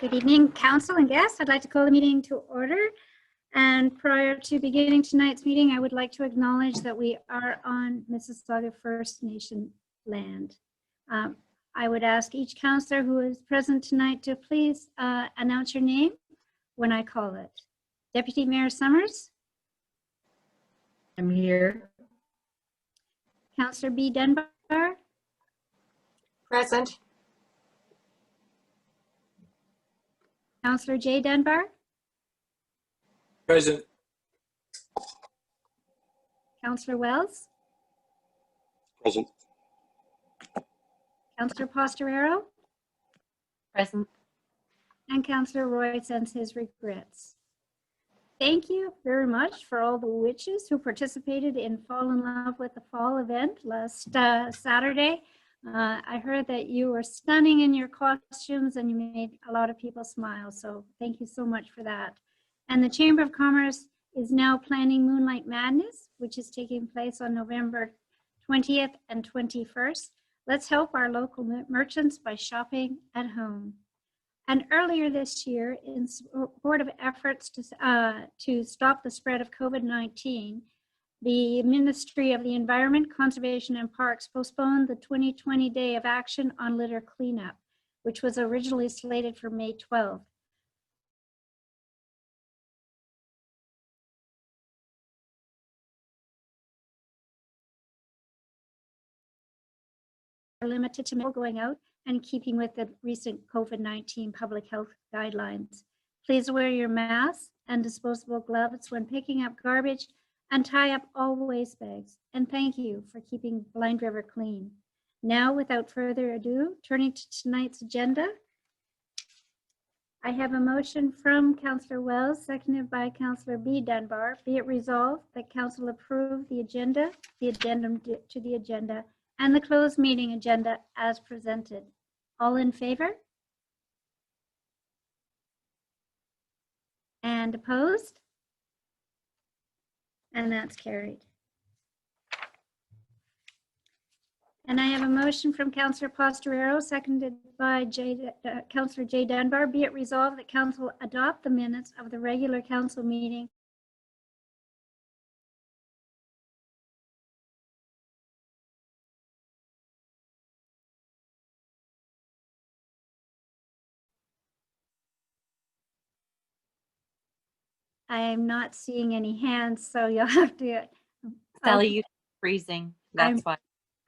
Good evening, council and guests. I'd like to call the meeting to order. And prior to beginning tonight's meeting, I would like to acknowledge that we are on Mississauga First Nation land. I would ask each councillor who is present tonight to please announce your name when I call it. Deputy Mayor Summers. I'm here. Councillor B. Dunbar. Present. Councillor J. Dunbar. Present. Councillor Wells. Present. Councillor Posterero. Present. And Councillor Roy sends his regrets. Thank you very much for all the witches who participated in Fall in Love with the Fall event last Saturday. I heard that you were stunning in your costumes and you made a lot of people smile. So thank you so much for that. And the Chamber of Commerce is now planning Moonlight Madness, which is taking place on November 20th and 21st. Let's help our local merchants by shopping at home. And earlier this year, in support of efforts to stop the spread of COVID-19, the Ministry of the Environment, Conservation and Parks postponed the 2020 Day of Action on Litter Cleanup, which was originally slated for May 12th. Limited to going out and keeping with the recent COVID-19 public health guidelines. Please wear your mask and disposable gloves when picking up garbage and tie up all waste bags. And thank you for keeping Blind River clean. Now, without further ado, turning to tonight's agenda, I have a motion from Councillor Wells, seconded by Councillor B. Dunbar. Be it resolved that Council approve the agenda, the addendum to the agenda, and the closed meeting agenda as presented. All in favor? And opposed? And that's carried. And I have a motion from Councillor Posterero, seconded by Councillor J. Dunbar. Be it resolved that Council adopt the minutes of the regular Council meeting I'm not seeing any hands, so you'll have to. Sally, you're freezing. That's why.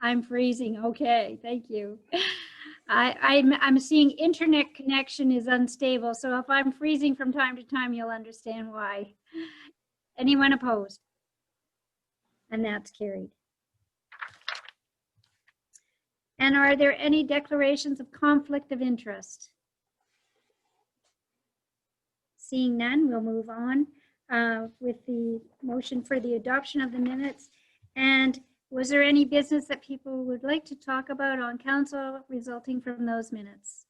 I'm freezing. Okay, thank you. I'm seeing internet connection is unstable, so if I'm freezing from time to time, you'll understand why. Anyone opposed? And that's carried. And are there any declarations of conflict of interest? Seeing none, we'll move on with the motion for the adoption of the minutes. And was there any business that people would like to talk about on council resulting from those minutes?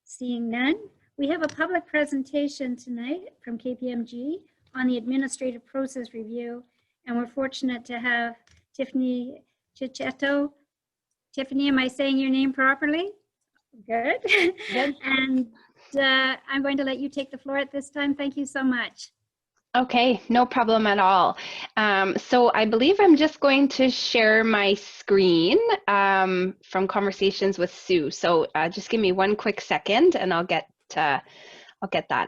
Seeing none, we have a public presentation tonight from KPMG on the administrative process review. And we're fortunate to have Tiffany Chicchetto. Tiffany, am I saying your name properly? Good. Good. And I'm going to let you take the floor at this time. Thank you so much. Okay, no problem at all. So I believe I'm just going to share my screen from Conversations with Sue. So just give me one quick second and I'll get that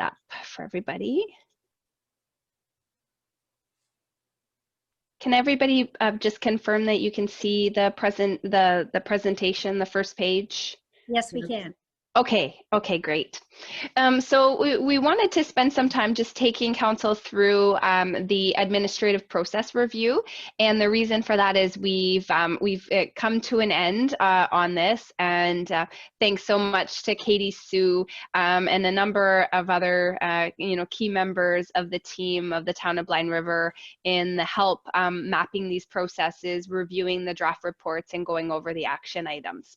up for everybody. Can everybody just confirm that you can see the presentation, the first page? Yes, we can. Okay, great. So we wanted to spend some time just taking council through the administrative process review, and the reason for that is we've come to an end on this, and thanks so much to Katie Sue and a number of other key members of the team of the Town of Blind River in the help mapping these processes, reviewing the draft reports, and going over the action items.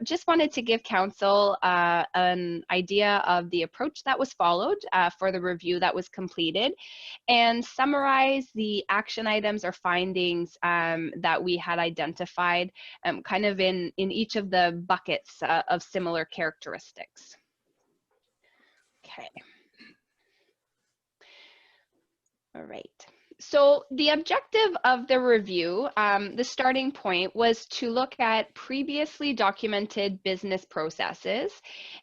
Just wanted to give council an idea of the approach that was followed for the review that was completed, and summarize the action items or findings that we had identified kind of in each of the buckets of similar characteristics. Okay. All right. So the objective of the review, the starting point, was to look at previously documented business processes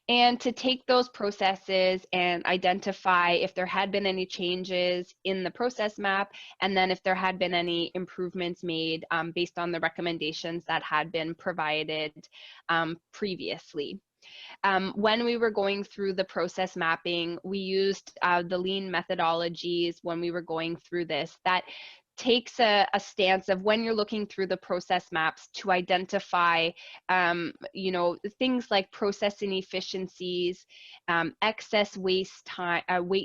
and to take those processes and identify if there had been any changes in the process map, and then if there had been any improvements made based on the recommendations that had been provided previously. When we were going through the process mapping, we used the lean methodologies when we were going through this. That takes a stance of, when you're looking through the process maps, to identify things like process inefficiencies, excess wait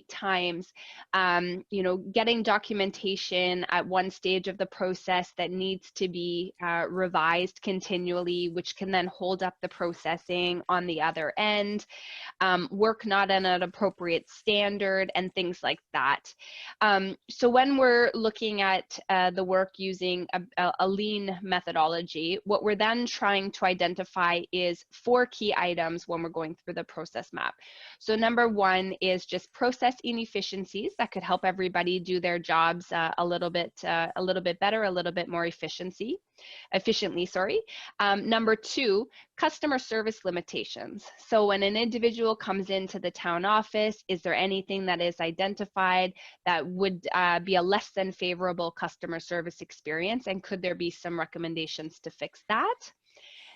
times, getting documentation at one stage of the process that needs to be revised continually, which can then hold up the processing on the other end, work not at an appropriate standard, and things like that. So when we're looking at the work using a lean methodology, what we're then trying to identify is 4 key items when we're going through the process map. So number 1 is just process inefficiencies that could help everybody do their jobs a little bit better, a little bit more efficiently. Number 2, customer service limitations. So when an individual comes into the town office, is there anything that is identified that would be a less than favorable customer service experience, and could there be some recommendations to fix that?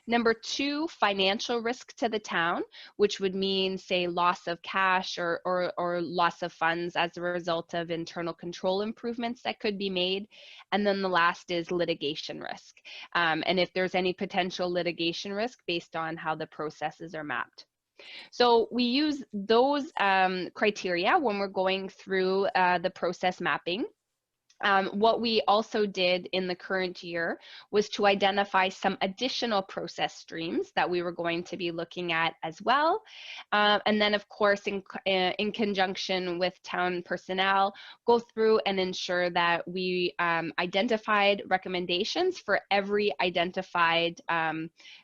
Number 2, financial risk to the town, which would mean, say, loss of cash or loss of funds as a result of internal control improvements that could be made. And then the last is litigation risk, and if there's any potential litigation risk based on how the processes are mapped. So we use those criteria when we're going through the process mapping. What we also did in the current year was to identify some additional process streams that we were going to be looking at as well. And then, of course, in conjunction with town personnel, go through and ensure that we identified recommendations for every identified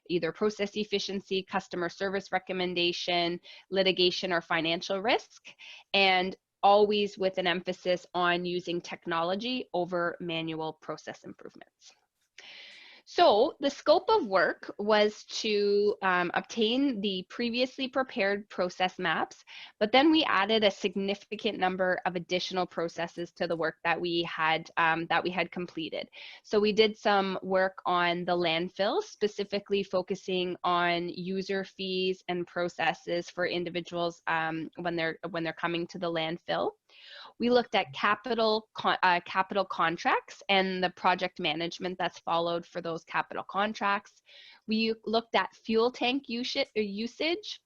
either process efficiency, customer service recommendation, litigation, or financial risk, and always with an emphasis on using technology over manual process improvements. So the scope of work was to obtain the previously prepared process maps, but then we added a significant number of additional processes to the work that we had completed. So we did some work on the landfill, specifically focusing on user fees and processes for individuals when they're coming to the landfill. We looked at capital contracts and the project management that's followed for those capital contracts. We looked at fuel tank usage.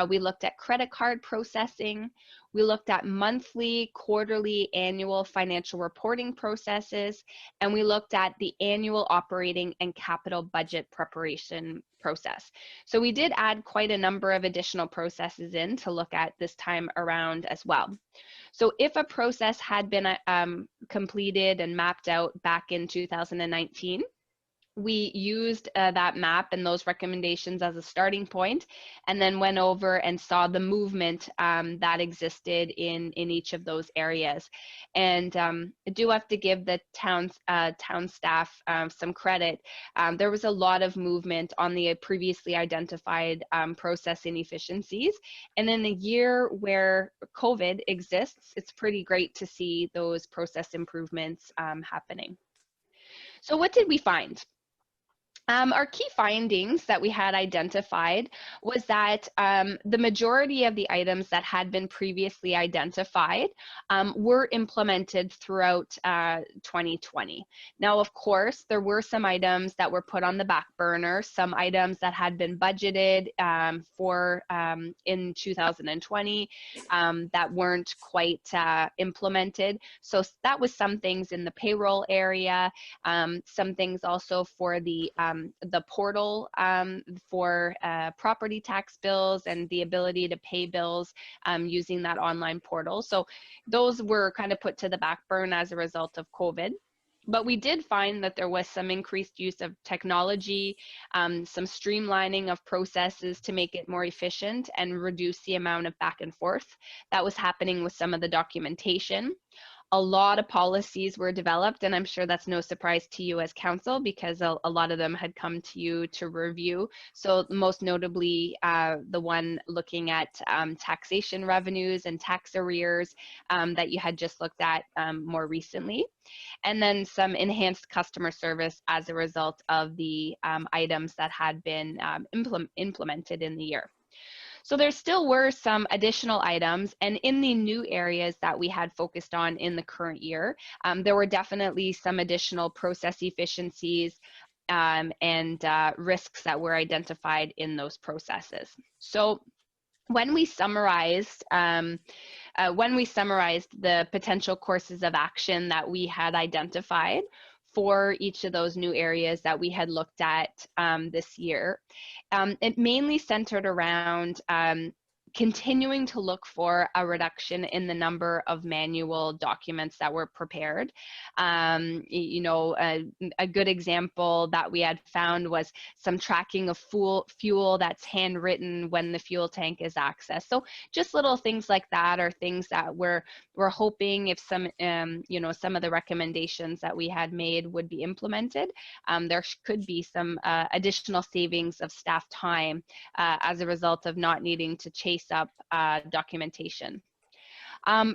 We looked at credit card processing. We looked at monthly, quarterly, annual financial reporting processes, and we looked at the annual operating and capital budget preparation process. So we did add quite a number of additional processes in to look at this time around as well. So if a process had been completed and mapped out back in 2019, we used that map and those recommendations as a starting point, and then went over and saw the movement that existed in each of those areas. And I do have to give the town staff some credit. There was a lot of movement on the previously identified process inefficiencies. And in a year where COVID exists, it's pretty great to see those process improvements happening. So what did we find? Our key findings that we had identified was that the majority of the items that had been previously identified were implemented throughout 2020. Now, of course, there were some items that were put on the back burner, some items that had been budgeted for in 2020 that weren't quite implemented. So that was some things in the payroll area, some things also for the the portal for property tax bills and the ability to pay bills using that online portal. So those were kind of put to the back burner as a result of COVID. But we did find that there was some increased use of technology, some streamlining of processes to make it more efficient and reduce the amount of back and forth that was happening with some of the documentation. A lot of policies were developed, and I'm sure that's no surprise to you as council because a lot of them had come to you to review. So most notably, the one looking at taxation revenues and tax arrears that you had just looked at more recently. And then some enhanced customer service as a result of the items that had been implemented in the year. So there still were some additional items, and in the new areas that we had focused on in the current year, there were definitely some additional process efficiencies and risks that were identified in those processes. So when we summarized the potential courses of action that we had identified for each of those new areas that we had looked at this year, it mainly centered around continuing to look for a reduction in the number of manual documents that were prepared. You know, a good example that we had found was some tracking of fuel that's handwritten when the fuel tank is accessed. So just little things like that are things that we're hoping if some, you know, some of the recommendations that we had made would be implemented, there could be some additional savings of staff time as a result of not needing to chase up documentation.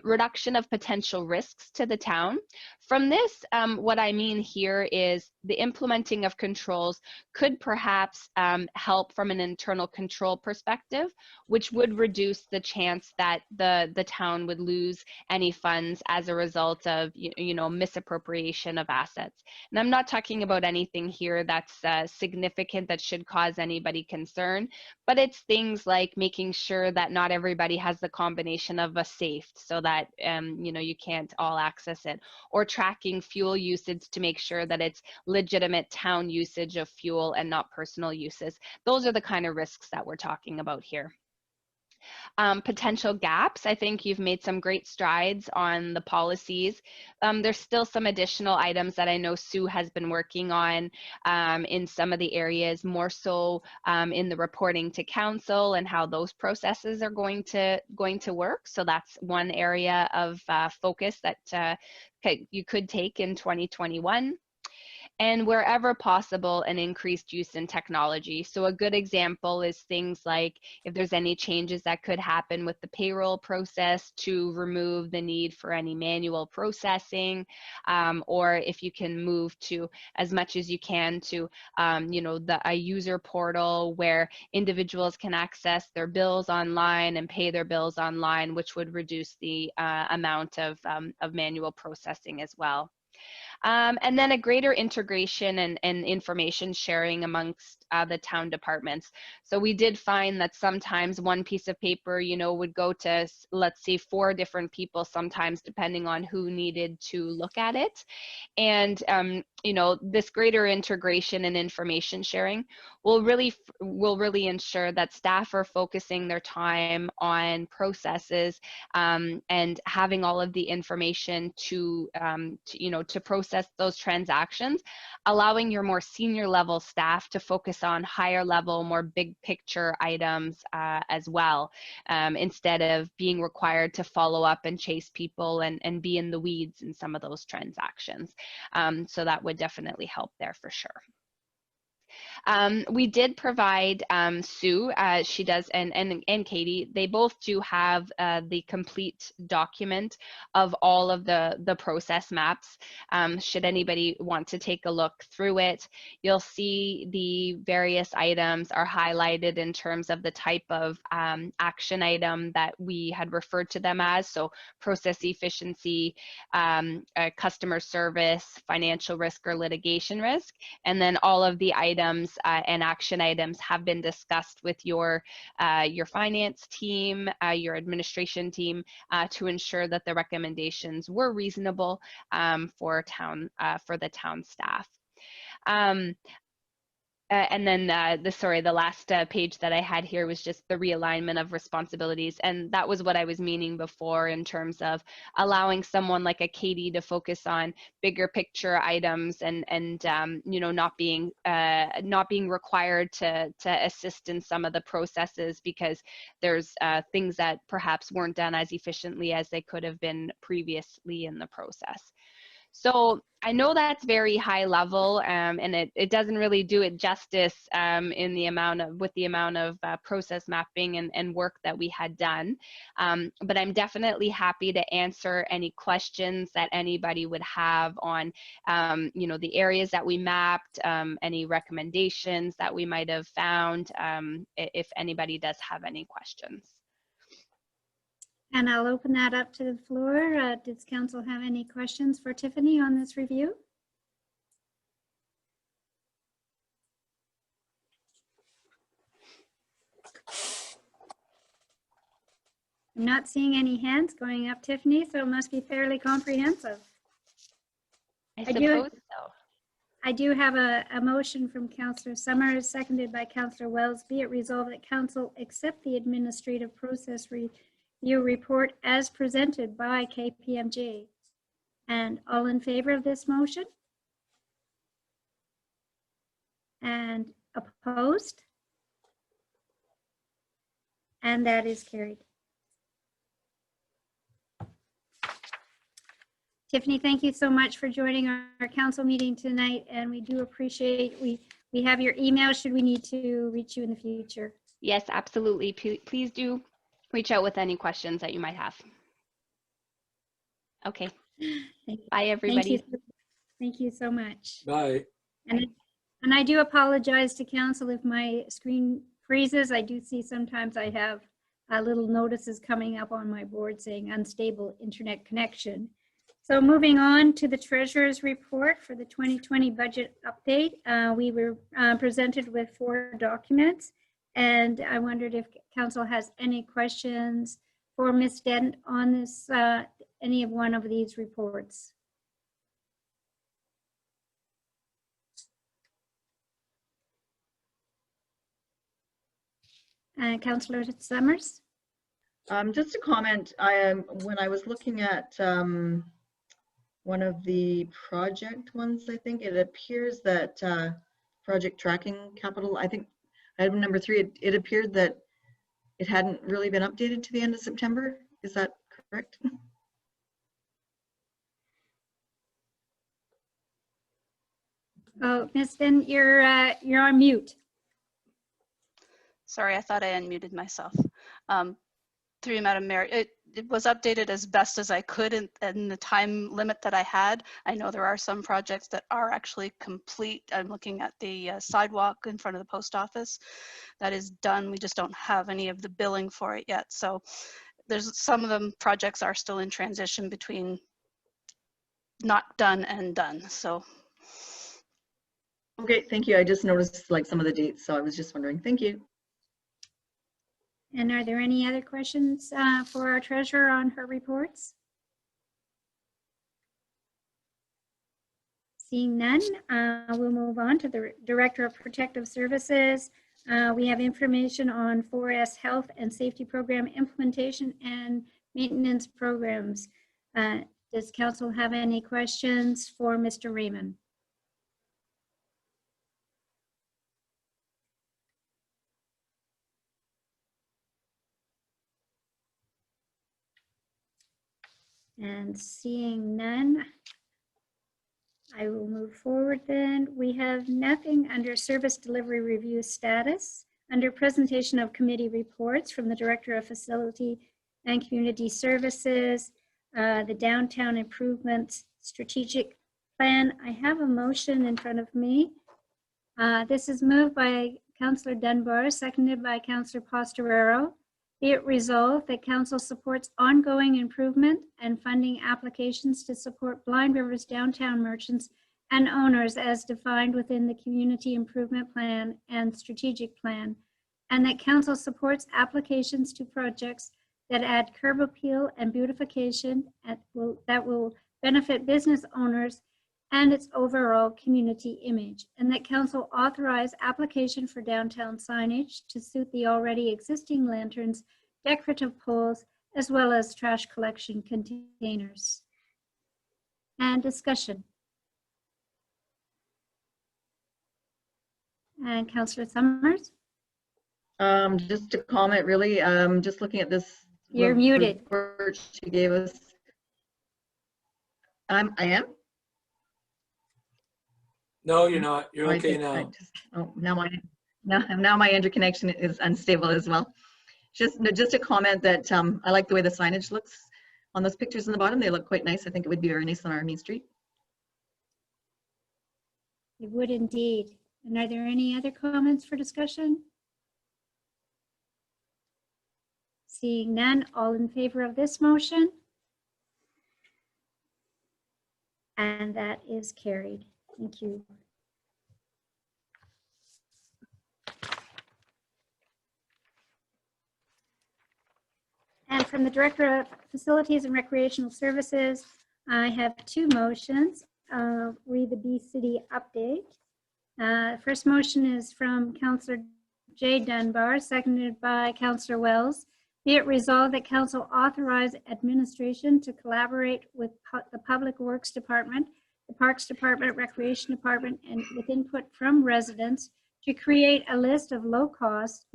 Reduction of potential risks to the town. From this, what I mean here is the implementing of controls could perhaps help from an internal control perspective, which would reduce the chance that the town would lose any funds as a result of you know, misappropriation of assets. And I'm not talking about anything here that's significant that should cause anybody concern, but it's things like making sure that not everybody has the combination of a safe so that you know, you can't all access it, or tracking fuel usage to make sure that it's legitimate town usage of fuel and not personal uses. Those are the kind of risks that we're talking about here. Potential gaps. I think you've made some great strides on the policies. There's still some additional items that I know Sue has been working on in some of the areas, more so in the reporting to council and how those processes are going to work. So that's one area of focus that you could take in 2021. And wherever possible, an increased use in technology. So a good example is things like if there's any changes that could happen with the payroll process to remove the need for any manual processing, or if you can move to as much as you can to you know, a user portal where individuals can access their bills online and pay their bills online, which would reduce the amount of manual processing as well. And then a greater integration and information sharing amongst the town departments. So we did find that sometimes one piece of paper, you know, would go to, let's say, 4 different people sometimes, depending on who needed to look at it. And, you know, this greater integration and information sharing will really ensure that staff are focusing their time on processes and having all of the information to you know, to process those transactions, allowing your more senior level staff to focus on higher level, more big picture items as well, instead of being required to follow up and chase people and be in the weeds in some of those transactions. So that would definitely help there for sure. We did provide Sue, she does, and Katie, they both do have the complete document of all of the process maps. Should anybody want to take a look through it, you'll see the various items are highlighted in terms of the type of action item that we had referred to them as. So process efficiency, customer service, financial risk or litigation risk, and then all of the items and action items have been discussed with your finance team, your administration team, to ensure that the recommendations were reasonable for the town staff. and then the last page that I had here was just the realignment of responsibilities. And that was what I was meaning before in terms of allowing someone like a Katie to focus on bigger picture items and you know, not being required to assist in some of the processes because there's things that perhaps weren't done as efficiently as they could have been previously in the process. So I know that's very high level, and it doesn't really do it justice with the amount of process mapping and work that we had done. But I'm definitely happy to answer any questions that anybody would have on, you know, the areas that we mapped, any recommendations that we might have found, if anybody does have any questions. And I'll open that up to the floor. Does council have any questions for Tiffany on this review? I'm not seeing any hands going up, Tiffany, so it must be fairly comprehensive. I I do- suppose so. I do have a motion from Councillor Summers, seconded by Councillor Wells. Be it resolved that council accept the administrative process review report as presented by KPMG. And all in favor of this motion? And opposed? And that is carried. Tiffany, thank you so much for joining our council meeting tonight, and we do appreciate, we have your email should we need to reach you in the future. Yes, absolutely. Please do reach out with any questions that you might have. Okay. Bye, everybody. Thank you so much. Bye. And I do apologize to council if my screen freezes. I do see sometimes I have little notices coming up on my board saying unstable internet connection. So moving on to the treasurer's report for the 2020 budget update. We were presented with 4 documents, and I wondered if council has any questions for Ms. Dent on this, any of one of these reports. Councillor Summers? Just a comment, when I was looking at one of the project ones, I think it appears that project tracking capital, I think item number 3, it appeared that it hadn't really been updated to the end of September. Is that correct? Oh, Ms. Finn, you're on mute. Sorry, I thought I unmuted myself. Through you, Madam Mayor, it was updated as best as I could in the time limit that I had. I know there are some projects that are actually complete. I'm looking at the sidewalk in front of the post office. That is done. We just don't have any of the billing for it yet. So there's some of them projects are still in transition between not done and done. So. Okay, thank you. I just noticed like some of the dates, so I was just wondering. Thank you. And are there any other questions for our treasurer on her reports? Seeing none, we'll move on to the Director of Protective Services. We have information on 4S Health and Safety Program implementation and maintenance programs. Does council have any questions for Mr. Raymond? And seeing none, I will move forward then. We have nothing under service delivery review status. Under presentation of committee reports from the Director of Facility and Community Services, the Downtown Improvement Strategic Plan. I have a motion in front of me. This is moved by Councillor Dunbar, seconded by Councillor Pastorero. Be it resolved that council supports ongoing improvement and funding applications to support Blind River's downtown merchants and owners as defined within the Community Improvement Plan and Strategic Plan, and that council supports applications to projects that add curb appeal and beautification that will benefit business owners and its overall community image, and that council authorize application for downtown signage to suit the already existing lanterns, decorative poles, as well as trash collection containers. And discussion. And Councillor Summers, Just to comment, really, just looking at this. you're muted. report she gave us. I am? No, you're not. You're I okay did- I now. just- Oh, now my interconnection is unstable as well. Just a comment that I like the way the signage looks on those pictures in the bottom. They look quite nice. I think it would be very nice on our main street. It would indeed. And are there any other comments for discussion? Seeing none, all in favor of this motion? And that is carried. Thank you. And from the Director of Facilities and Recreational Services, I have two motions. Read the Bee City update. First motion is from Councillor Jay Dunbar, seconded by Councillor Wells. Be it resolved that council authorize administration to collaborate with the Public Works Department, the Parks Department, Recreation Department, and with input from residents to create a list of low-cost,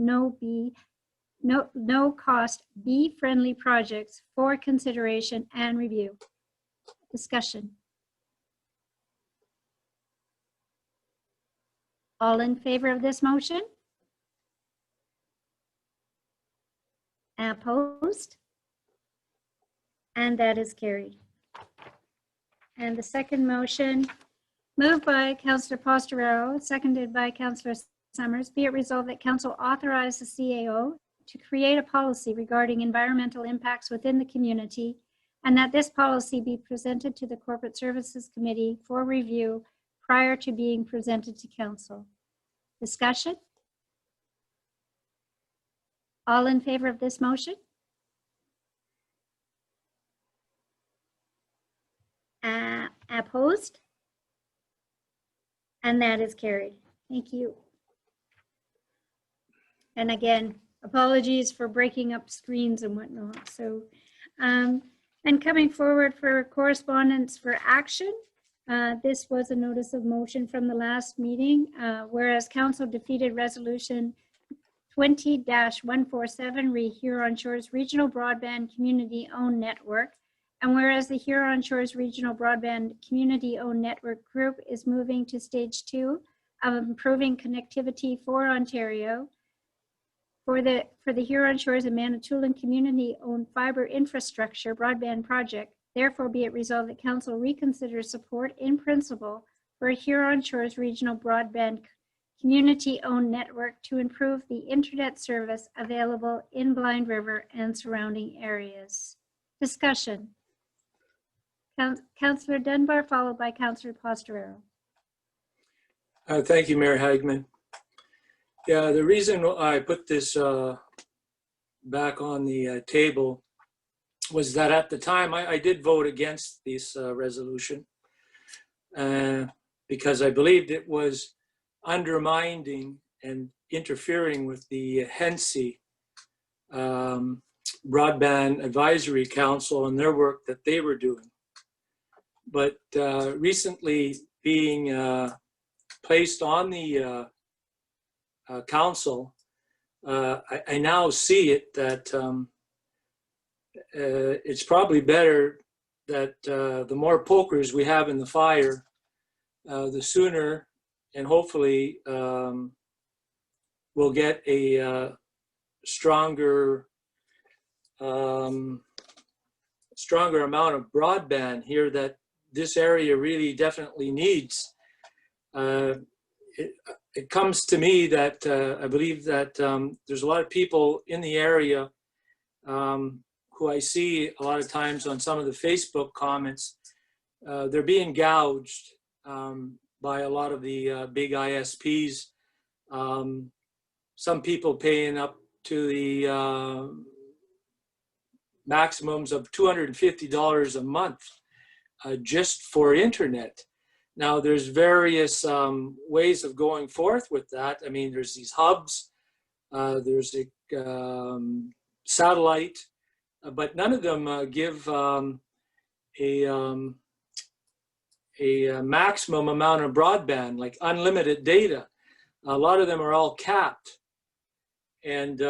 no-cost, bee-friendly projects for consideration and review. Discussion. All in favor of this motion? Opposed? And that is carried. And the second motion, moved by Councillor Pastorero, seconded by Councillor Summers, be it resolved that council authorize the CAO to create a policy regarding environmental impacts within the community, and that this policy be presented to the Corporate Services Committee for review prior to being presented to council. Discussion? All in favor of this motion? Opposed? And that is carried. Thank you. And again, apologies for breaking up screens and whatnot. So, and coming forward for correspondence for action, this was a notice of motion from the last meeting, whereas council defeated resolution 20-147 Huron Shores Regional Broadband Community Owned Network. And whereas the Huron Shores Regional Broadband Community Owned Network Group is moving to stage 2 of improving connectivity for Ontario for the Huron Shores and Manitoulin Community Owned Fiber Infrastructure Broadband Project, therefore be it resolved that council reconsiders support in principle for a Huron Shores Regional Broadband Community-Owned Network to improve the internet service available in Blind River and surrounding areas. Discussion. Councillor Dunbar, followed by Councillor Pastorero. Thank you, Mayor Hagman. Yeah, the reason I put this back on the table was that at the time I did vote against this resolution because I believed it was undermining and interfering with the HENSI Broadband Advisory Council and their work that they were doing. But recently being placed on the council, I now see it that it's probably better that the more pokers we have in the fire, the sooner and hopefully we'll get a stronger amount of broadband here that this area really definitely needs. It comes to me that I believe that there's a lot of people in the area who I see a lot of times on some of the Facebook comments. They're being gouged by a lot of the big ISPs. Some people paying up to the maximums of $250 a month just for internet. Now, there's various ways of going forth with that. I mean, there's these hubs, there's a satellite, but none of them give a maximum amount of broadband, like unlimited data. A lot of them are all capped. And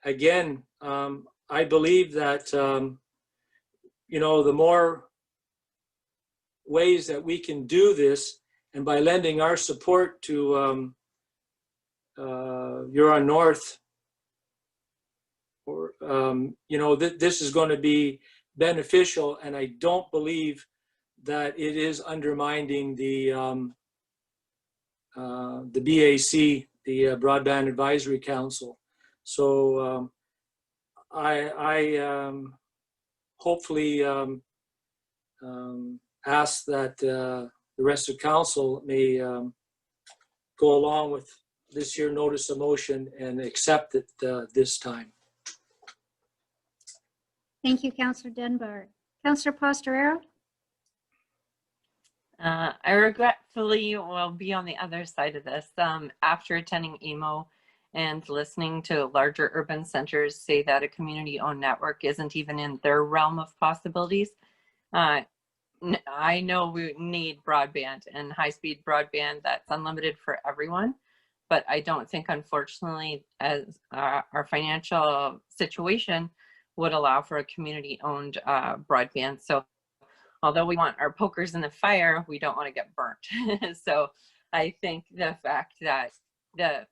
again, I believe that, you know, the more ways that we can do this, and by lending our support to Huron North, or you know, this is going to be beneficial, and I don't believe that it is undermining the BAC, the Broadband Advisory Council. So I hopefully ask that the rest of council may go along with this here notice of motion and accept it this time. Thank you, Councillor Dunbar. Councillor Pastorero? I regretfully will be on the other side of this. After attending EMO and listening to larger urban centers say that a community-owned network isn't even in their realm of possibilities, I know we need broadband and high-speed broadband that's unlimited for everyone, but I don't think, unfortunately, as our financial situation would allow for a community-owned broadband. So although we want our pokers in the fire, we don't want to get burnt. So I think the fact that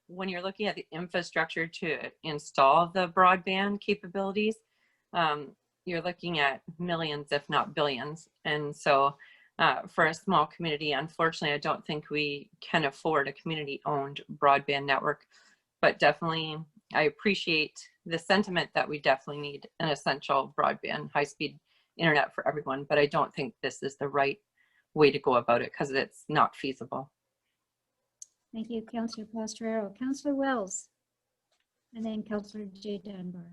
when you're looking at the infrastructure to install the broadband capabilities, you're looking at millions, if not billions. And so for a small community, unfortunately, I don't think we can afford a community-owned broadband network. But definitely, I appreciate the sentiment that we definitely need an essential broadband, high-speed internet for everyone. But I don't think this is the right way to go about it because it's not feasible. Thank you, Councillor Pastorero. Councillor Wells, and then Councillor J. Dunbar.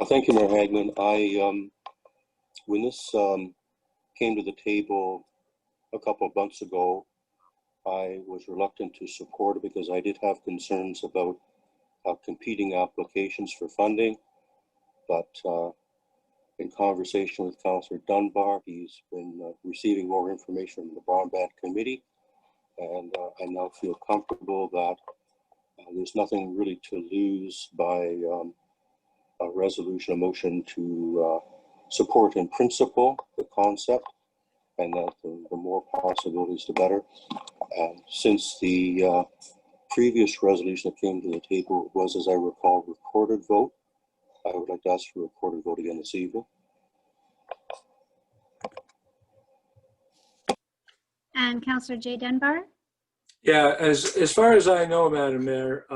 Thank you, Mayor Hagman. When this came to the table a couple of months ago, I was reluctant to support it because I did have concerns about competing applications for funding. But in conversation with Councillor Dunbar, he's been receiving more information from the Broadband Committee, and I now feel comfortable that there's nothing really to lose by a resolution, a motion to support in principle the concept, and that the more possibilities, the better. And since the previous resolution that came to the table was, as I recall, recorded vote, I would like to ask for a recorded vote again this evening. And Councillor J. Dunbar? Yeah, as far as I know, Madam Mayor,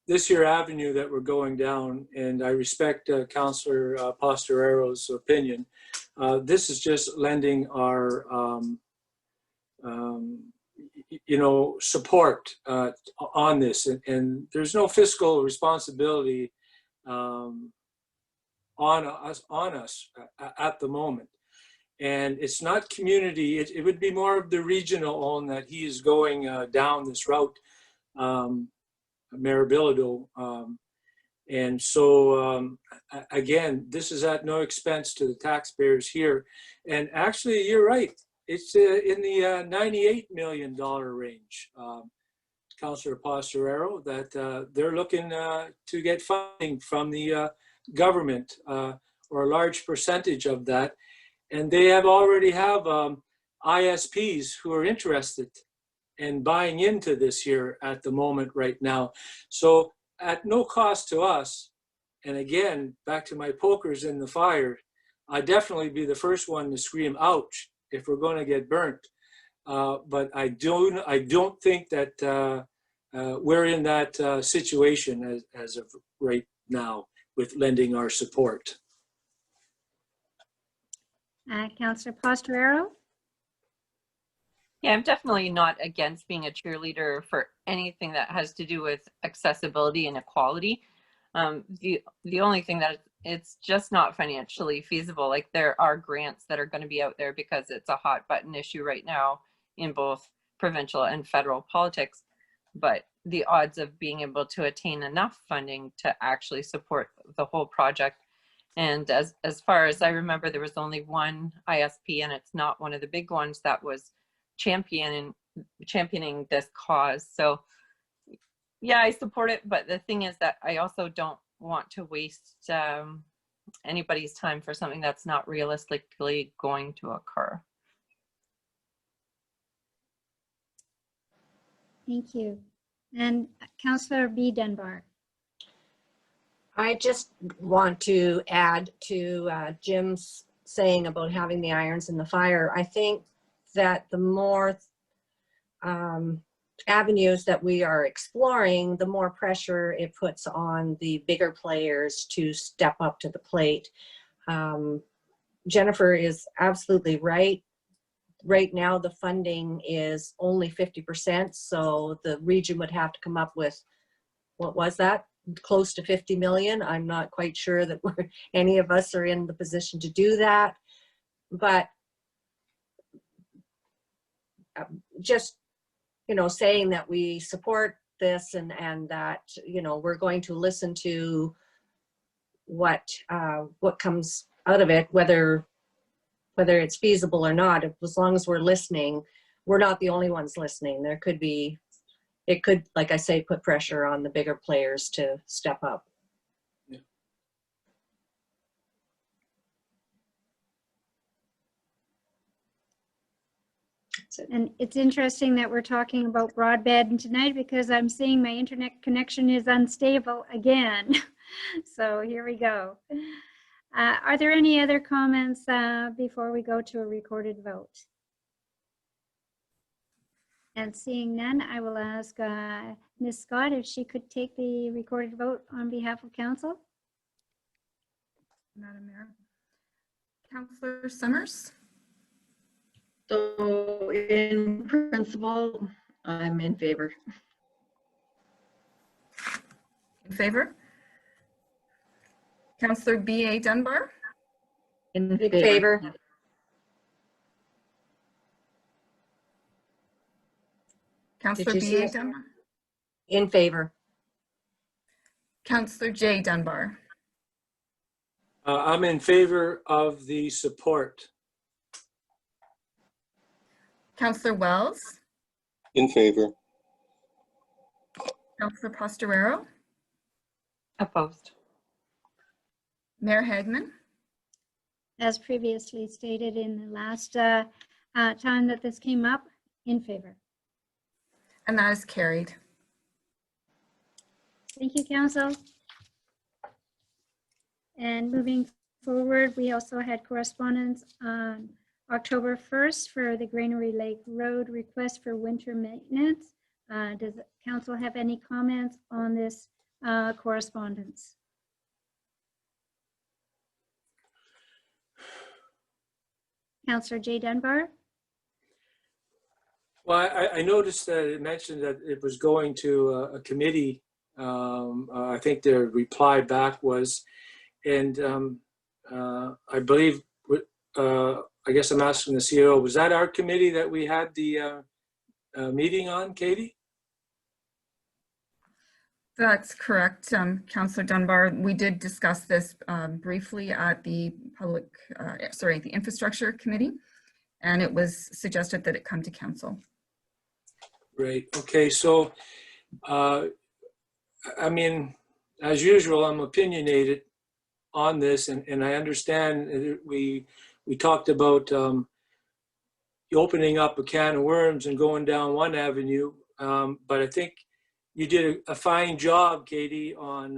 this here avenue that we're going down, and I respect Councillor Pastorero's opinion, this is just lending our, you know, support on this, and there's no fiscal responsibility on us at the moment. And it's not community, it would be more of the regional own that he is going down this route, Mayor Bilodeau. And so, again, this is at no expense to the taxpayers here. And actually, you're right, it's in the $98 million range, Councillor Pastorero, that they're looking to get funding from the government, or a large percentage of that. And they already have ISPs who are interested in buying into this here at the moment right now. So at no cost to us, and again, back to my pokers in the fire, I'd definitely be the first one to scream, ouch, if we're going to get burnt. But I don't think that we're in that situation as of right now with lending our support. Councillor Pastorero? Yeah, I'm definitely not against being a cheerleader for anything that has to do with accessibility and equality. The only thing that it's just not financially feasible. Like there are grants that are going to be out there because it's a hot button issue right now in both provincial and federal politics, but the odds of being able to attain enough funding to actually support the whole project. And as far as I remember, there was only one ISP, and it's not one of the big ones, that was championing this cause. So yeah, I support it, but the thing is that I also don't want to waste anybody's time for something that's not realistically going to occur. Thank you. And Councillor B. Dunbar. I just want to add to Jim's saying about having the irons in the fire. I think that the more avenues that we are exploring, the more pressure it puts on the bigger players to step up to the plate. Jennifer is absolutely right. Right now, the funding is only 50%, so the region would have to come up with, what was that? Close to 50 million. I'm not quite sure that any of us are in the position to do that, but just, you know, saying that we support this and that, you know, we're going to listen to what comes out of it, whether it's feasible or not. As long as we're listening, we're not the only ones listening. It could, like I say, put pressure on the bigger players to step up. Yeah. And it's interesting that we're talking about broadband tonight because I'm seeing my internet connection is unstable again. So here we go. Are there any other comments before we go to a recorded vote? And seeing none, I will ask Ms. Scott if she could take the recorded vote on behalf of council. Madam Mayor. Councillor Summers? So in principle, I'm in favor. In favor? Councillor B.A. Dunbar? In favor. Councillor Did you see B.A. it? Dunbar? In favor. Councillor J. Dunbar? I'm in favor of the support. Councillor Wells? In favor. Councillor Pastorero? Opposed. Mayor Hagman? As previously stated in the last time that this came up, in favor. And that is carried. Thank you, council. And moving forward, we also had correspondence on October 1st for the Granary Lake Road request for winter maintenance. Does the council have any comments on this correspondence? Councillor J. Dunbar? Well, I noticed that it mentioned that it was going to a committee. I think their reply back was, and I believe, I guess I'm asking the CEO, was that our committee that we had the meeting on, Katie? That's correct, Councillor Dunbar. We did discuss this briefly at the the Infrastructure Committee, and it was suggested that it come to council. Right. Okay. So, I mean, as usual, I'm opinionated on this, and I understand we talked about opening up a can of worms and going down one avenue, but I think you did a fine job, Katie, on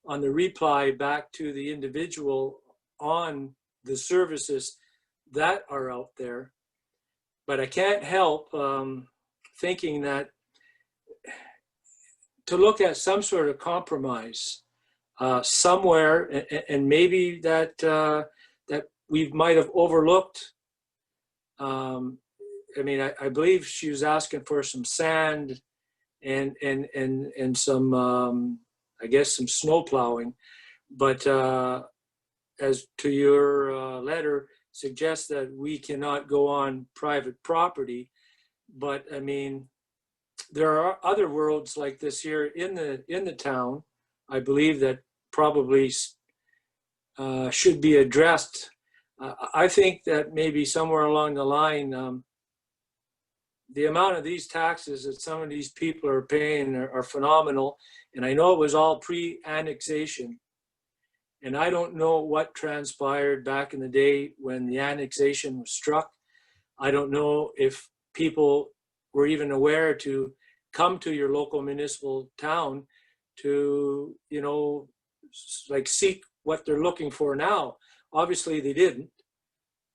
the reply back to the individual on the services that are out there. But I can't help thinking that to look at some sort of compromise somewhere, and maybe that that we might have overlooked. I mean, I believe she was asking for some sand and some I guess some snow plowing, But as to your letter suggests that we cannot go on private property, but I mean, there are other roads like this here in the town, I believe, that probably should be addressed. I think that maybe somewhere along the line, the amount of these taxes that some of these people are paying are phenomenal. And I know it was all pre-annexation. And I don't know what transpired back in the day when the annexation was struck. I don't know if people were even aware to come to your local municipal town to, you know, like seek what they're looking for now. Obviously they didn't.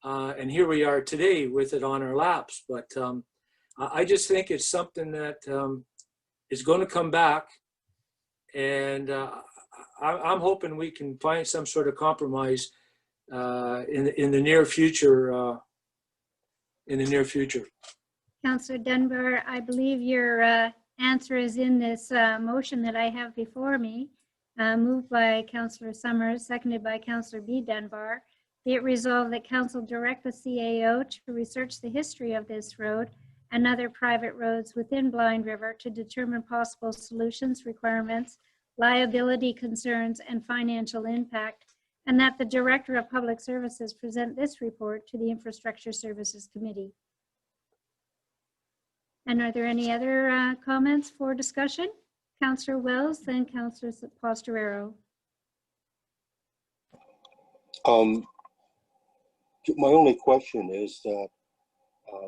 And here we are today with it on our laps. But I just think it's something that is going to come back. And I'm hoping we can find some sort of compromise in the near future. Councillor Dunbar, I believe your answer is in this motion that I have before me, moved by Councillor Summers, seconded by Councillor B. Dunbar. Be it resolved that Council direct the CAO to research the history of this road and other private roads within Blind River to determine possible solutions, requirements, liability concerns, and financial impact, and that the Director of Public Services present this report to the Infrastructure Services Committee. And are there any other comments for discussion? Councillor Wells, then Councillor Posterero. My only question is that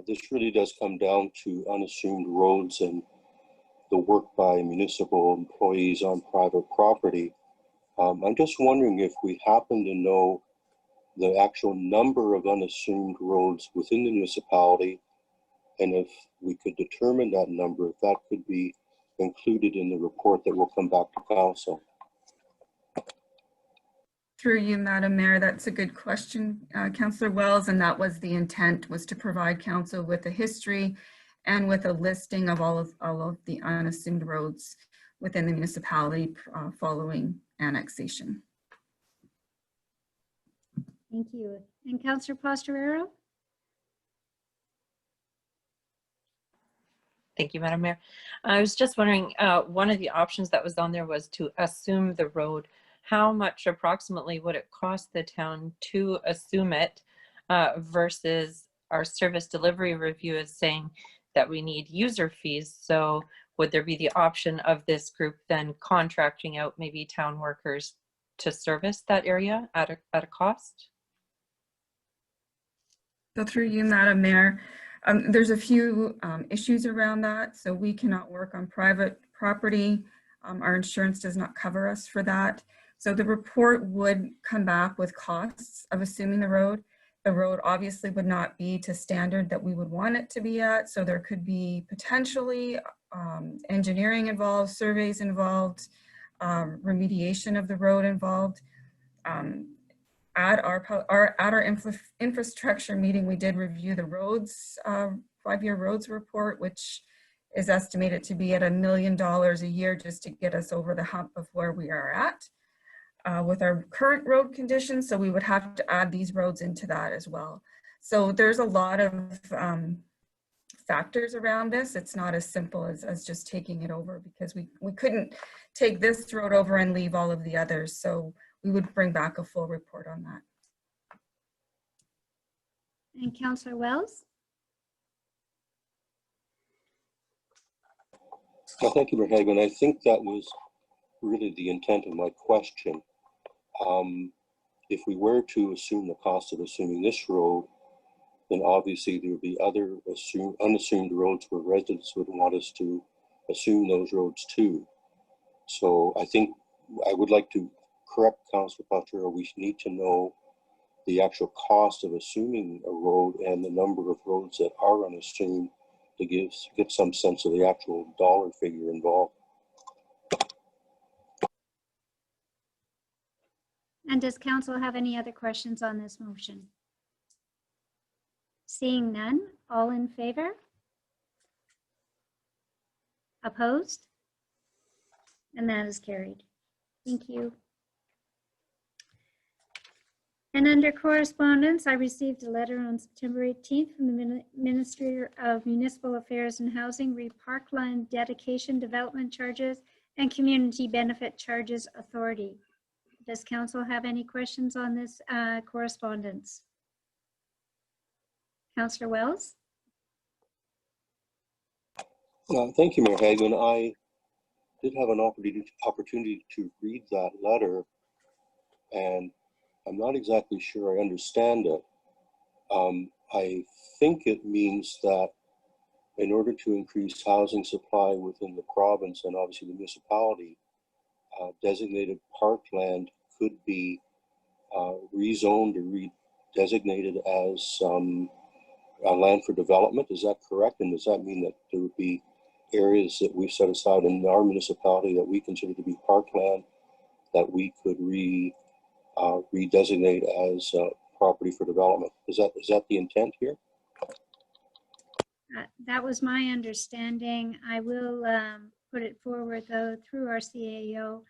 this really does come down to unassumed roads and the work by municipal employees on private property. I'm just wondering if we happen to know the actual number of unassumed roads within the municipality, and if we could determine that number, if that could be included in the report that will come back to council. Through you, Madam Mayor, that's a good question, Councillor Wells, and that was the intent, was to provide council with a history and with a listing of all of the unassumed roads within the municipality following annexation. Thank you. And Councillor Posterero? Thank you, Madam Mayor. I was just wondering, one of the options that was on there was to assume the road. How much approximately would it cost the town to assume it versus our service delivery review is saying that we need user fees? So would there be the option of this group then contracting out maybe town workers to service that area at a cost? So through you, Madam Mayor, there's a few issues around that. So we cannot work on private property. Our insurance does not cover us for that. So the report would come back with costs of assuming the road. The road obviously would not be to standard that we would want it to be at. So there could be potentially engineering involved, surveys involved, remediation of the road involved. At our infrastructure meeting, we did review the roads, 5-year roads report, which is estimated to be at $1 million a year just to get us over the hump of where we are at with our current road conditions. So we would have to add these roads into that as well. So there's a lot of factors around this. It's not as simple as just taking it over, because we couldn't take this road over and leave all of the others. So we would bring back a full report on that. And Councillor Wells? Well, thank you, Mayor Hagman. I think that was really the intent of my question. If we were to assume the cost of assuming this road, then obviously there would be other unassumed roads where residents would want us to assume those roads too. So I think I would like to correct Councillor Potter. We need to know the actual cost of assuming a road and the number of roads that are unassumed to get some sense of the actual dollar figure involved. And does council have any other questions on this motion? Seeing none, all in favor? Opposed? And that is carried. Thank you. And under correspondence, I received a letter on September 18th from the Ministry of Municipal Affairs and Housing, re Parkland Dedication Development Charges and Community Benefit Charges Authority. Does council have any questions on this correspondence? Councillor Wells? Thank you, Mayor Hagman. I did have an opportunity to read that letter, and I'm not exactly sure I understand it. I think it means that in order to increase housing supply within the province and obviously the municipality, designated parkland could be rezoned or redesignated as land for development. Is that correct? And does that mean that there would be areas that we've set aside in our municipality that we consider to be parkland that we could redesignate as property for development? Is that the intent here? That was my understanding. I will put it forward though through our CAO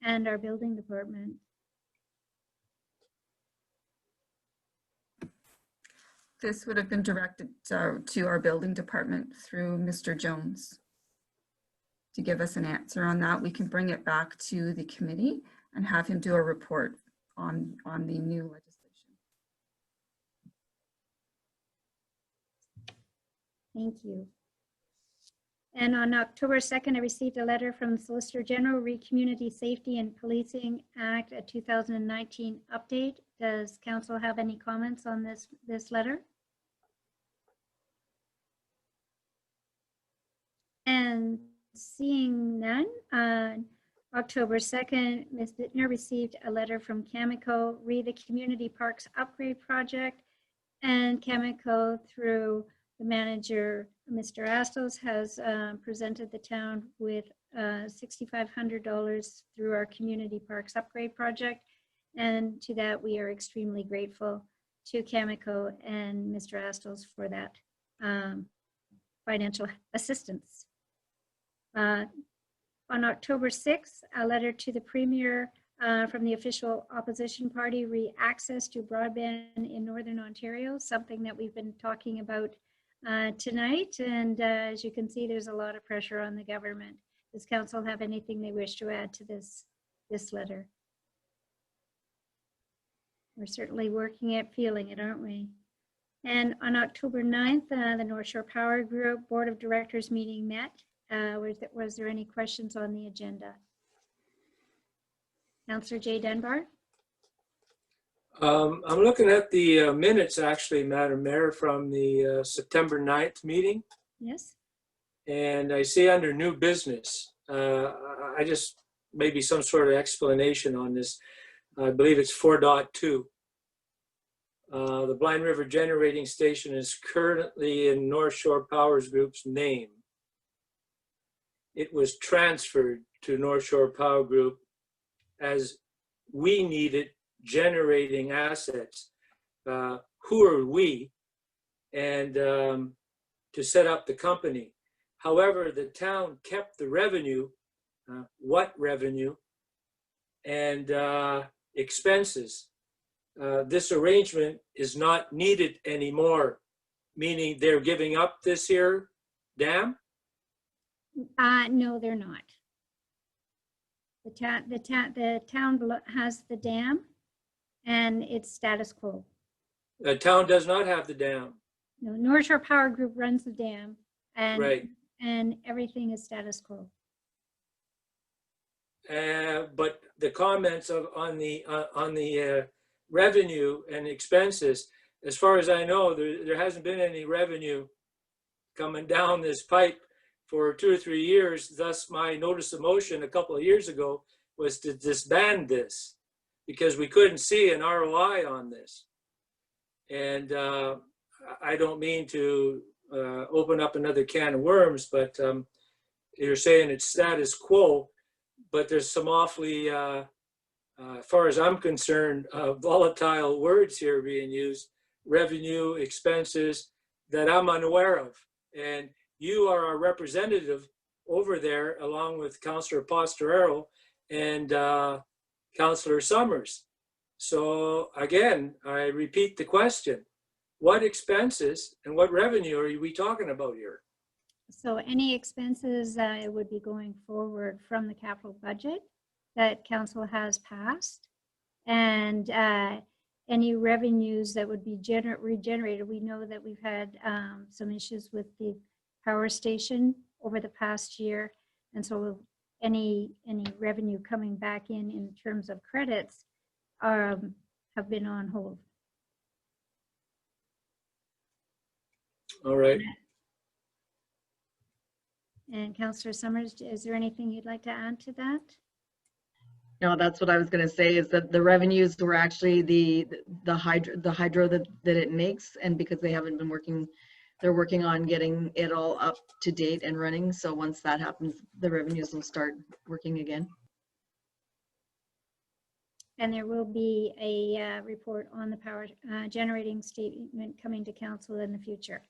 and our building department. This would have been directed to our building department through Mr. Jones to give us an answer on that. We can bring it back to the committee and have him do a report on the new legislation. Thank you. And on October 2nd, I received a letter from the Solicitor General, re Community Safety and Policing Act, a 2019 update. Does council have any comments on this letter? And seeing none, on October 2nd, Ms. Bittner received a letter from Cameco, re the Community Parks Upgrade Project, and Cameco through the manager, Mr. Astos, has presented the town with $6,500 through our Community Parks Upgrade Project. And to that, we are extremely grateful to Cameco and Mr. Astos for that financial assistance. On October 6th, a letter to the Premier from the official opposition party, re-access to broadband in Northern Ontario, something that we've been talking about tonight. And as you can see, there's a lot of pressure on the government. Does council have anything they wish to add to this letter? We're certainly working at feeling it, aren't we? And on October 9th, the North Shore Power Group Board of Directors meeting met. Was there any questions on the agenda? Councillor Jay Dunbar? I'm looking at the minutes, actually, Madam Mayor, from the September 9th meeting. Yes. And I see under new business, I just, maybe some sort of explanation on this. I believe it's 4.2. The Blind River Generating Station is currently in North Shore Powers Group's name. It was transferred to North Shore Power Group as we needed generating assets. Who are we? And to set up the company. However, the town kept the revenue, what revenue, and expenses. This arrangement is not needed anymore, meaning they're giving up this here dam? No, they're not. The town has the dam and it's status quo. The town does not have the dam. No, North Shore Power Group runs the dam and, Right. and everything is status quo. But the comments on the revenue and expenses, as far as I know, there hasn't been any revenue coming down this pipe for 2 or 3 years. Thus, my notice of motion a couple of years ago was to disband this because we couldn't see an ROI on this. And I don't mean to open up another can of worms, but you're saying it's status quo, but there's some awfully, as far as I'm concerned, volatile words here being used, revenue, expenses, that I'm unaware of. And you are our representative over there, along with Councillor Posterero and Councillor Summers. So again, I repeat the question. What expenses and what revenue are we talking about here? So any expenses would be going forward from the capital budget that council has passed, and any revenues that would be regenerated. We know that we've had some issues with the power station over the past year, and so any revenue coming back in terms of credits have been on hold. All right. And Councillor Summers, is there anything you'd like to add to that? No, that's what I was going to say, is that the revenues were actually the hydro that it makes, and because they haven't been working, they're working on getting it all up to date and running. So once that happens, the revenues will start working again. And there will be a report on the power generating statement coming to council in the future.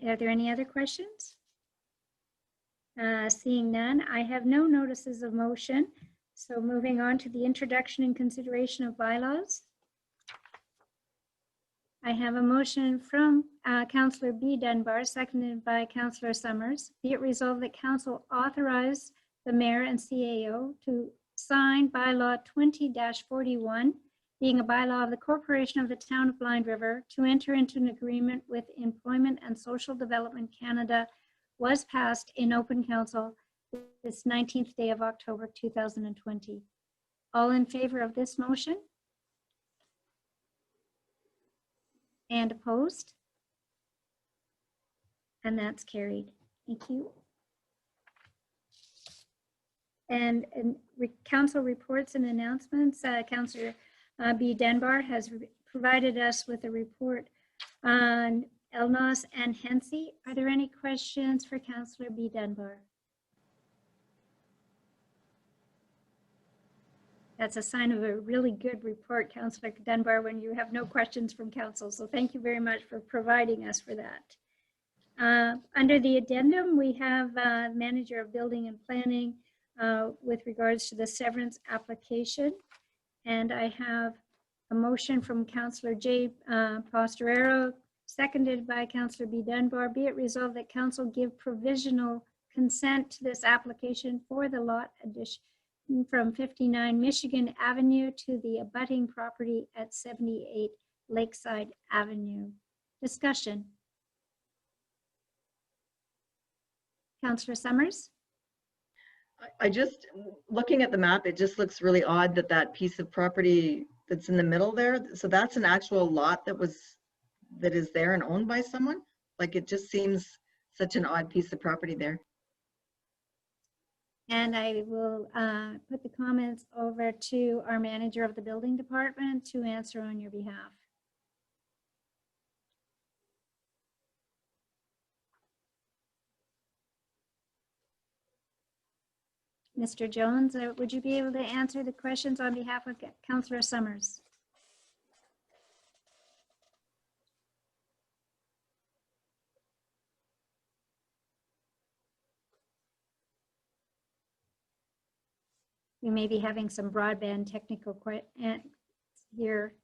Are there any other questions? Seeing none, I have no notices of motion. So moving on to the introduction and consideration of bylaws. I have a motion from Councillor B. Dunbar, seconded by Councillor Summers. Be it resolved that council authorize the mayor and CAO to sign bylaw 20-41, being a bylaw of the Corporation of the Town of Blind River, to enter into an agreement with Employment and Social Development Canada, was passed in open council this 19th day of October 2020. All in favor of this motion? And opposed? And that's carried. Thank you. And council reports and announcements. Councillor B. Dunbar has provided us with a report on Elnos and Hensey. Are there any questions for Councillor B. Dunbar? That's a sign of a really good report, Councillor Dunbar, when you have no questions from council. So thank you very much for providing us for that. Under the addendum, we have Manager of Building and Planning with regards to the severance application. And I have a motion from Councillor J. Posterero, seconded by Councillor B. Dunbar. Be it resolved that council give provisional consent to this application for the lot addition from 59 Michigan Avenue to the abutting property at 78 Lakeside Avenue. Discussion. Councillor Summers? I just, looking at the map, it just looks really odd that that piece of property that's in the middle there, so that's an actual lot that is there and owned by someone? Like, it just seems such an odd piece of property there. And I will put the comments over to our manager of the building department to answer on your behalf. Mr. Jones, would you be able to answer the questions on behalf of Councillor Summers? We may be having some broadband technical questions here.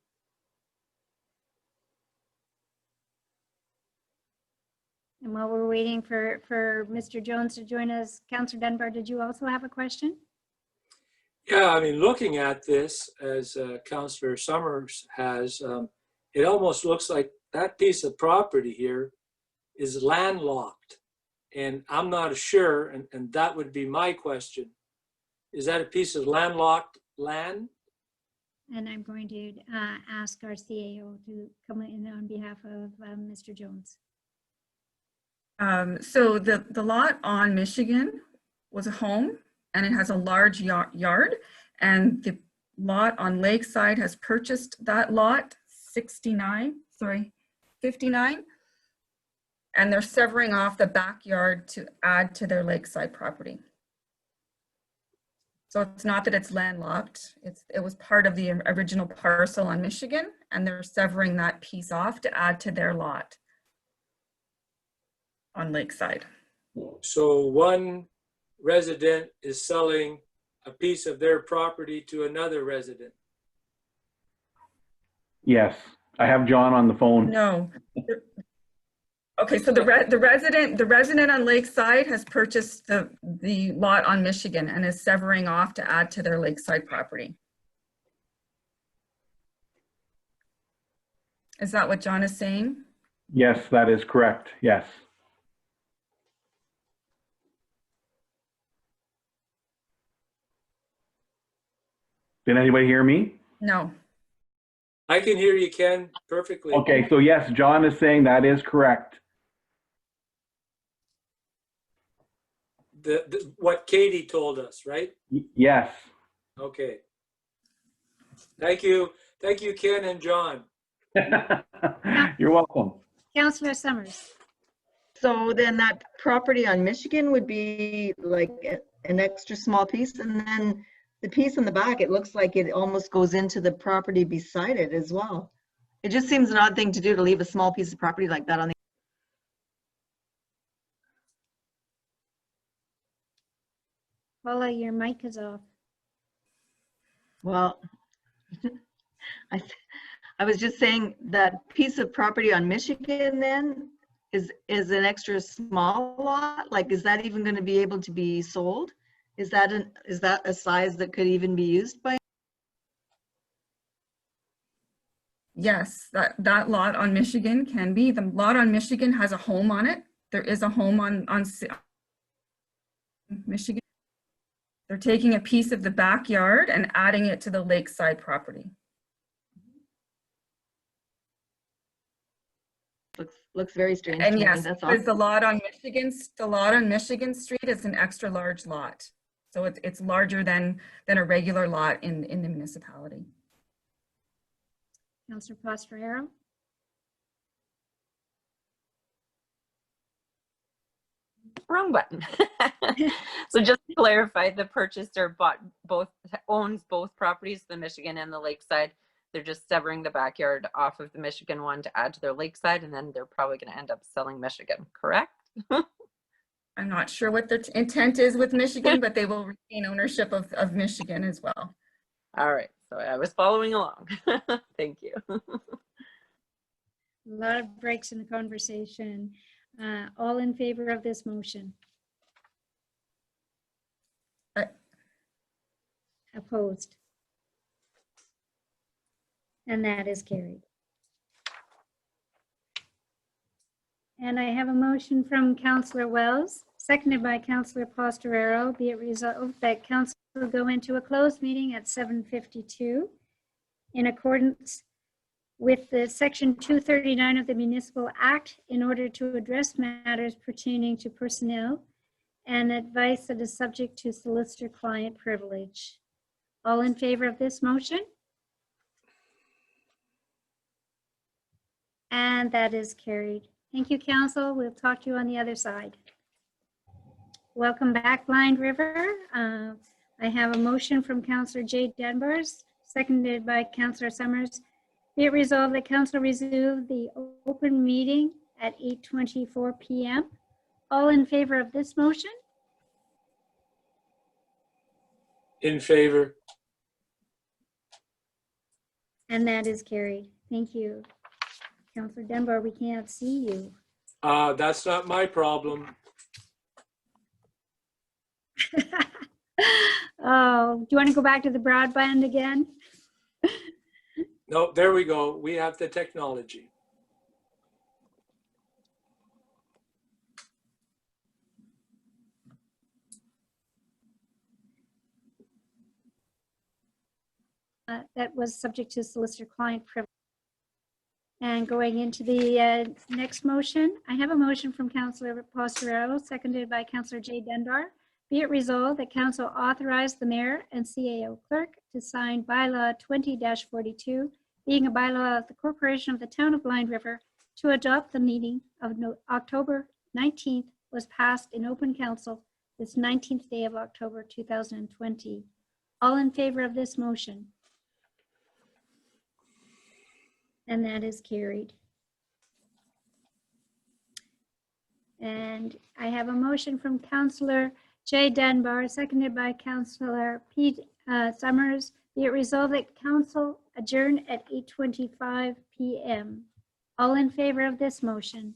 And while we're waiting for Mr. Jones to join us, Councillor Dunbar, did you also have a question? Yeah, I mean, looking at this as Councillor Summers has, it almost looks like that piece of property here is landlocked. And I'm not sure, and that would be my question. Is that a piece of landlocked land? And I'm going to ask our CAO to come in on behalf of Mr. Jones. So the lot on Michigan was a home, and it has a large yard, and the lot on Lakeside has purchased that lot 59, and they're severing off the backyard to add to their Lakeside property. So it's not that it's landlocked, it was part of the original parcel on Michigan, and they're severing that piece off to add to their lot on Lakeside. So one resident is selling a piece of their property to another resident? Yes, I have John on the phone. No. Okay, so the resident on Lakeside has purchased the lot on Michigan and is severing off to add to their Lakeside property. Is that what John is saying? Yes, that is correct. Yes. Did anybody hear me? No. I can hear you, Ken, perfectly. Okay, so yes, John is saying that is correct. What Katie told us, right? Yes. Okay. Thank you. Thank you, Ken and John. You're welcome. Councillor Summers. So then that property on Michigan would be like an extra small piece, and then the piece in the back, it looks like it almost goes into the property beside it as well. It just seems an odd thing to do, to leave a small piece of property like that on the. Paula, your mic is off. Well, I was just saying that piece of property on Michigan then is an extra small lot. Like, is that even going to be able to be sold? Is that a size that could even be used by? Yes, that lot on Michigan can be. The lot on Michigan has a home on it. There is a home on Michigan. They're taking a piece of the backyard and adding it to the Lakeside property. Looks very strange. And to me. yes, That's because awesome. the lot on Michigan Street is an extra large lot. So it's larger than a regular lot in the municipality. Councillor Postrero. Wrong button. So just to clarify, the purchaser owns both properties, the Michigan and the Lakeside. They're just severing the backyard off of the Michigan one to add to their Lakeside, and then they're probably going to end up selling Michigan, correct? I'm not sure what their intent is with Michigan, but they will retain ownership of Michigan as well. All right, so I was following along. Thank you. A lot of breaks in the conversation. All in favor of this motion? Opposed? And that is carried. And I have a motion from Councillor Wells, seconded by Councillor Postrero. Be it resolved that council will go into a closed meeting at 7:52 in accordance with the Section 239 of the Municipal Act in order to address matters pertaining to personnel and advice that is subject to solicitor-client privilege. All in favor of this motion? And that is carried. Thank you, council. We'll talk to you on the other side. Welcome back, Blind River. I have a motion from Councillor Jay Denbars, seconded by Councillor Summers. Be it resolved that council resume the open meeting at 8:24 p.m. All in favor of this motion? In favor. And that is carried. Thank you. Councillor Dunbar, we can't see you. That's not my problem. Oh, do you want to go back to the broadband again? No, there we go. We have the technology. That was subject to solicitor-client privilege. And going into the next motion, I have a motion from Councillor Postrero, seconded by Councillor Jay Dendar. Be it resolved that council authorize the mayor and CAO clerk to sign bylaw 20-42, being a bylaw of the corporation of the town of Blind River, to adopt the meeting of October 19th was passed in open council this 19th day of October 2020. All in favor of this motion? And that is carried. And I have a motion from Councillor Jay Dunbar, seconded by Councillor Pete Summers. Be it resolved that council adjourn at 8:25 p.m. All in favor of this motion?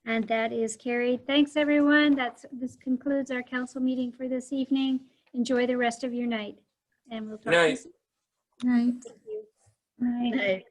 And that is carried. Thanks, everyone. This concludes our council meeting for this evening. Enjoy the rest of your night, and we'll talk to you Good night. soon. Right. Night. Right.